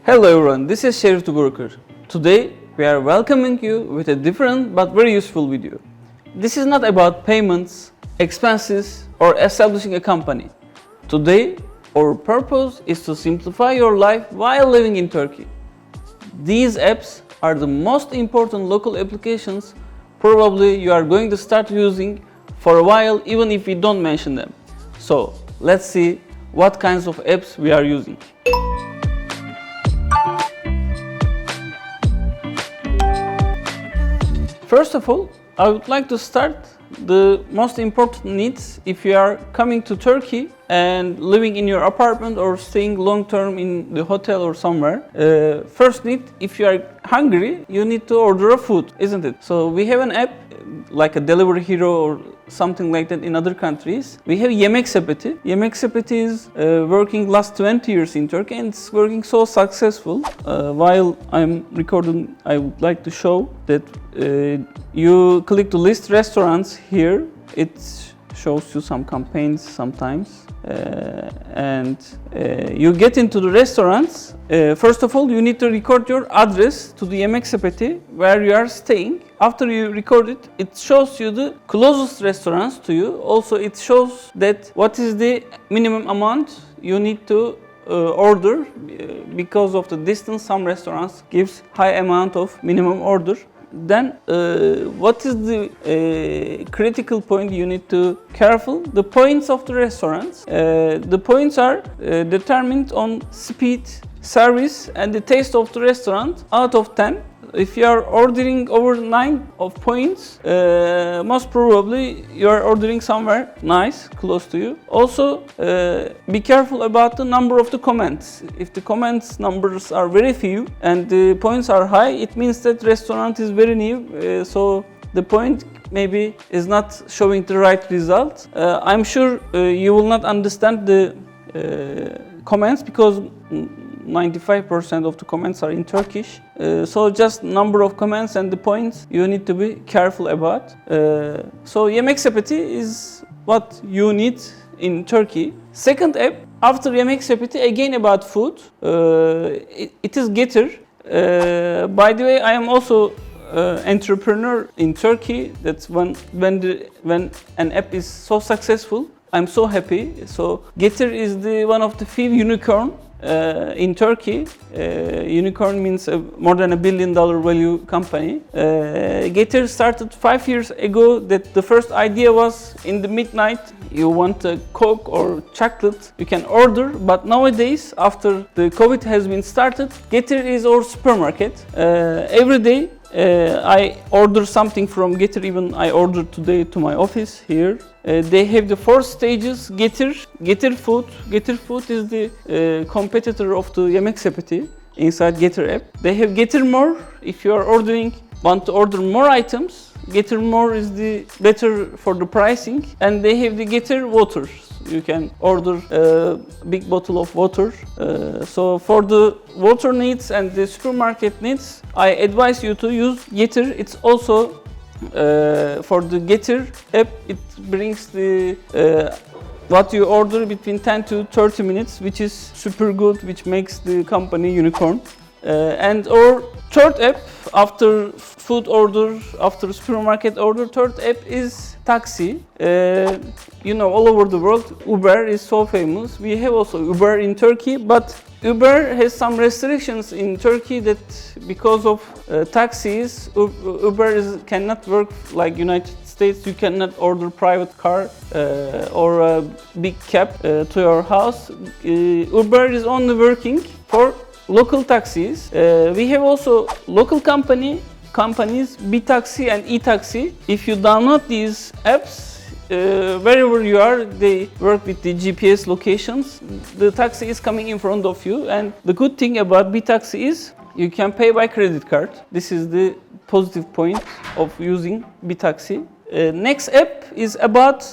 Hello everyone, this is Şerif Tugurkar. Today we are welcoming you with a different but very useful video. This is not about payments, expenses or establishing a company. Today our purpose is to simplify your life while living in Turkey. These apps are the most important local applications probably you are going to start using for a while even if we don't mention them. So let's see what kinds of apps we are using. First of all, I would like to start the most important needs if you are coming to Turkey and living in your apartment or staying long term in the hotel or somewhere. First need, if you are hungry, you need to order a food, isn't it? So we have an app like a Delivery Hero or something like that in other countries. We have Yemek Sepeti. Yemek Sepeti is working last 20 years in Turkey and it's working so successful. While I'm recording, I would like to show that you click to list restaurants here. It shows you some campaigns sometimes. And you get into the restaurants. First of all, you need to record your address to the Yemek Sepeti where you are staying. After you record it, it shows you the closest restaurants to you. Also, it shows that what is the minimum amount you need to order. Because of the distance, some restaurants gives high amount of minimum order. Then what is the critical point you need to careful? The points of the restaurants. The points are determined on speed, service and the taste of the restaurant out of 10. If you are ordering over 9 of points, most probably you are ordering somewhere nice, close to you. Also, be careful about the number of the comments. If the comments numbers are very few and the points are high, it means that restaurant is very new. So the point maybe is not showing the right result. I'm sure you will not understand the comments because 95% of the comments are in Turkish. So just number of comments and the points you need to be careful about. So Yemek Sepeti is what you need in Turkey. Second app after Yemek Sepeti, again about food. It is Getir. By the way, I am also entrepreneur in Turkey. That's when an app is so successful, I'm so happy. So Getir is one of the few unicorn in Turkey. Unicorn means more than $1 billion value company. Getir started 5 years ago. That the first idea was in the midnight you want a Coke or chocolate, you can order. But nowadays, after the COVID has been started, Getir is our supermarket. Every day I order something from Getir. Even I ordered today to my office here. They have the 4 stages. Getir Food. Getir Food is the competitor of the Yemek Sepeti inside Getir app. They have Getir More. If you are want to order more items, Getir More is the better for the pricing. And they have the Getir Water. You can order a big bottle of water. So for the water needs and the supermarket needs, I advise you to use Getir. It's also for the Getir app, it brings the what you order between 10 to 30 minutes, which is super good, which makes the company unicorn. And our third app after food order, after supermarket order, third app is TAXİ. You know, all over the world, Uber is so famous. We have also Uber in Turkey, but Uber has some restrictions in Turkey that because of taxis, Uber cannot work like United States. You cannot order private car or a big cab to your house. Uber is only working for local taxis. We have also local companies, B-Taxi and E-Taxi. If you download these apps, wherever you are, they work with the GPS locations. The taxi is coming in front of you, and the good thing about B-Taxi is you can pay by credit card. This is the positive point of using B-Taxi. Next app is about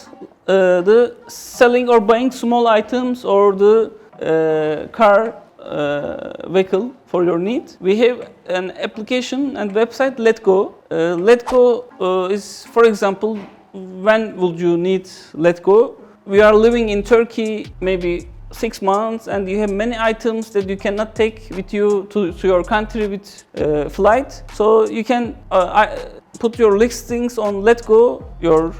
the selling or buying small items or the car vehicle for your need. We have an application and website, Letgo. Letgo is, for example, when would you need Letgo? We are living in Turkey maybe 6 months and you have many items that you cannot take with you to your country with flight. So you can put your listings on Letgo, your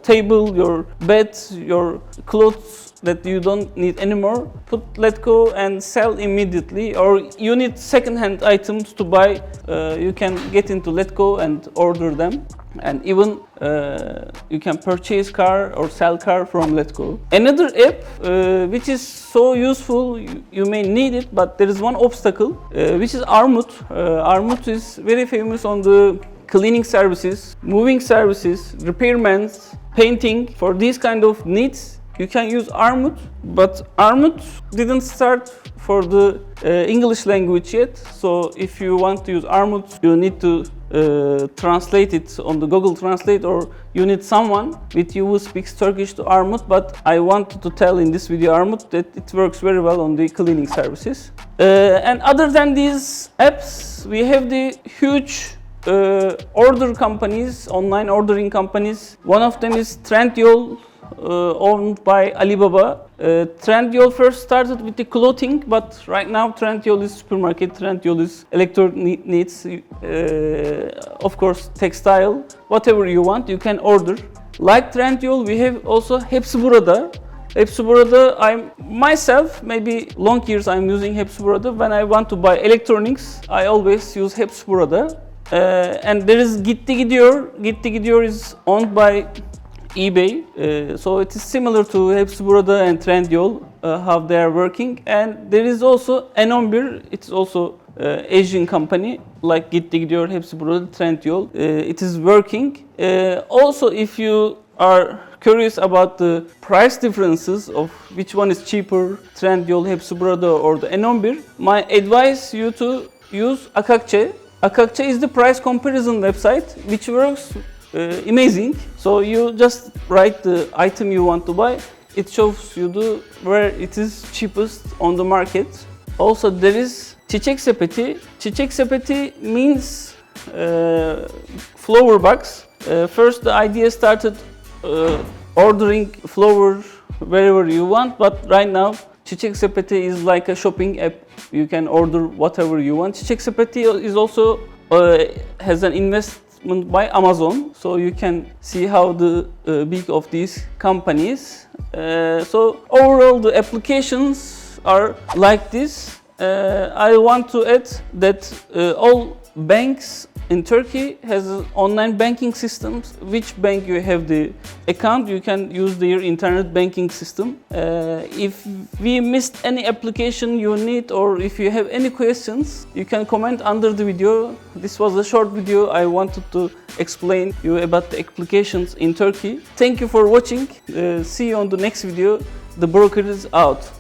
table, your bed, your clothes that you don't need anymore. Put Letgo and sell immediately, or you need second-hand items to buy. You can get into Letgo and order them, and even you can purchase car or sell car from Letgo. Another app which is so useful, you may need it, but there is one obstacle, which is Armut. Armut is very famous on the cleaning services, moving services, repairmen, painting. For these kind of needs, you can use Armut, but Armut didn't start for the English language yet. So if you want to use Armut, you need to translate it on the Google Translate, or you need someone with you who speaks Turkish to Armut. But I wanted to tell in this video Armut that it works very well on the cleaning services. And other than these apps, we have the huge order companies, online ordering companies. One of them is Trendyol, owned by Alibaba. Trendyol first started with the clothing, but right now Trendyol is supermarket, Trendyol is electronic needs, of course textile, whatever you want you can order. Like Trendyol, we have also Hepsi Burada. Hepsi Burada, I'm myself, maybe long years I'm using Hepsi Burada. When I want to buy electronics, I always use Hepsi Burada. And there is Gitti Gidiyor. Gitti Gidiyor is owned by eBay, so it is similar to Hepsi Burada and Trendyol, how they are working. And there is also N11, it's also Asian company like Gitti Gidiyor, Hepsi Burada, Trendyol. It is working. Also, if you are curious about the price differences of which one is cheaper, Trendyol, Hepsi Burada or the N11, my advice you to use Akakçe. Akakçe is the price comparison website which works amazing. So you just write the item you want to buy, it shows you where it is cheapest on the market. Also there is Çiçek Sepeti. Çiçek Sepeti means flower box. First the idea started ordering flower wherever you want, but right now Çiçek Sepeti is like a shopping app. You can order whatever you want. Çiçek Sepeti is also has an investment by Amazon, so you can see how the big of these companies. So overall the applications are like this. I want to add that all banks in Turkey has online banking systems. Which bank you have the account, you can use their internet banking system. If we missed any application you need, or if you have any questions, you can comment under the video. This was a short video. I wanted to explain you about the applications in Turkey. Thank you for watching. See you on the next video. The broker is out.